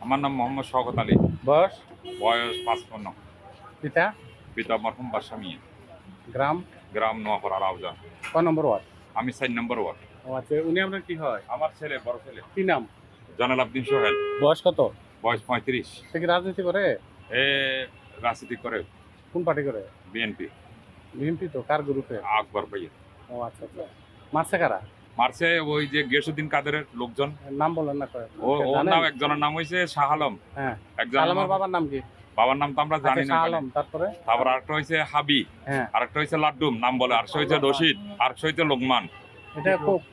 আমার নাম মোহাম্মদ শওকত আলী। বয়স? বয়স ৫৫। পিতা? পিতা মরহুম বাদশা মিয়া। গ্রাম? গ্রাম নোয়াপাড়া রাউজা। কয় নম্বর ওয়ার্ড? আমি ৪ নম্বর ওয়ার্ড। ও আচ্ছা, উনি আপনার কি হয়? আমার ছেলে, বড় ছেলে কি নাম? জানাল আবদিন সোহেল। বয়স কত? বয়স ৩৫। সে কি রাজনীতি করে? এ রাজনীতি করে। কোন পার্টি করে? বিএনপি। বিএনপি তো কার গ্রুপে? আকবর ভাই। ও আচ্ছা আচ্ছা। মারছে কারা? মারছে ওই যে গিয়াসউদ্দিন কাদেরের লোকজন। নাম বলেন না কয়। ওর নাম, একজনের নাম হইছে শাহ আলম। হ্যাঁ। একজন আলমের বাবার নাম কি? বাবার নাম তো আমরা জানি আচ্ছা, না। শাহ আলম, তারপরে? তারপর আরেকটা হইছে হাবি, হ্যাঁ। আরেকটা হইছে লাড্ডুম নাম বলে, আরেকটা হইছে রশিদ, আরেকটা হইছে লোকমান। এটা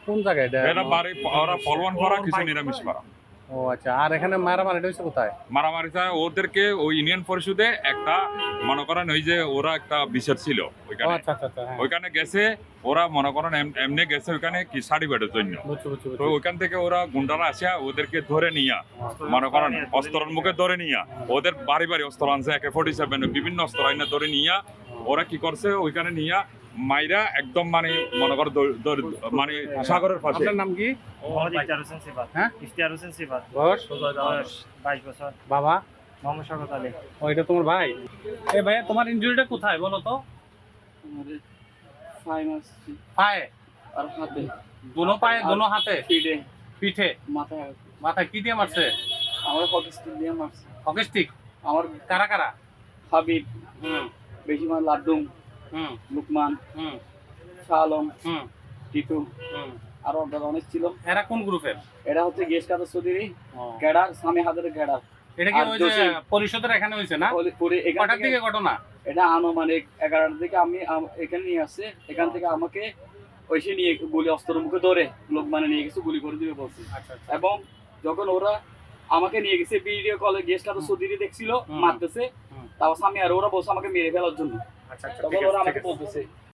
কোন জায়গায় এটা? এটা বাড়ি ওরা ফলওয়ান করা, কিছু নিরামিষ করা। ও আচ্ছা, আর এখানে মারামারি হয়েছে কোথায়? মারামারিটা ওদেরকে ওই ইউনিয়ন পরিষদে একটা মনে করেন ওই যে ওরা একটা বিচার ছিল ও ওইখানে, আচ্ছা আচ্ছা আচ্ছা, হ্যাঁ। ওইখানে গেছে ওরা, মনে করেন এমনি গেছে ওইখানে কি সার্টিফিকেটের জন্য। বুঝছি বুঝছি তো বুঝছি। ওইখান থেকে ওরা গুন্ডারা আসিয়া ওদেরকে ধরে নিয়া, মনে করেন অস্ত্রের মুখে ধরে নিয়া, ওদের বাড়ি বাড়ি অস্ত্র আনছে, AK-47 বিভিন্ন অস্ত্র আইনা ধরে নিয়া ওরা কি করছে ওইখানে নিয়া মাইরা একদম মানে মনে করো মানে সাগরের পাশে। আপনার নাম কি? মোহাম্মদ ইফতিয়ার হোসেন সিফাত। হ্যাঁ? ইফতিয়ার হোসেন সিফাত। বয়স? বয়স 22 বছর। বাবা? মোহাম্মদ শওকত আলী। ও, এটা তোমার ভাই? এই ভাইয়া, তোমার ইনজুরিটা কোথায় বলো তো? পায়ে? আর হাতে, দোনো পায়ে, দোনো হাতে? পিঠে, পিঠে? মাথায়। মাথায় কি দিয়ে মারছে? আমার হকি স্টিক দিয়ে মারছে। Hockey stick? আমার কারা কারা? হাবিব, হুম বেশি মার লাড্ডুম, হুম লুকমান, হুম শাহ আলম, হুম টিটু, হুম। আরো ওদের অনেক ছিল। এরা কোন গ্রুপের? এটা হচ্ছে গেস্ট কাদের চৌধুরী, ও। গেডার, স্বামী হাতের গেডার। এটা কি আর ওই যে জসিম। পরিষদের এখানে হয়েছে না? পুরে এখান কটার থেকে, দিকে ঘটনা? এটা আনুমানিক 11টার দিকে আমি এখানে নিয়ে আসছে। এখান থেকে আমাকে ওইসে নিয়ে গুলি অস্ত্রের মুখে ধরে লোকমানে নিয়ে গেছে, গুলি করে দিবে বলছে। আচ্ছা আচ্ছা। এবং যখন ওরা আমাকে নিয়ে গেছে ভিডিও কলে, গেস্ট কাদের চৌধুরী দেখছিল হুম। মারতেছে, হুম। তারপর স্বামী আর ওরা বলছে আমাকে মেরে ফেলার জন্য। আচ্ছা আচ্ছা, তখন ঠিক আছে, ওরা ঠিক আমাকে আছে। বলতেছে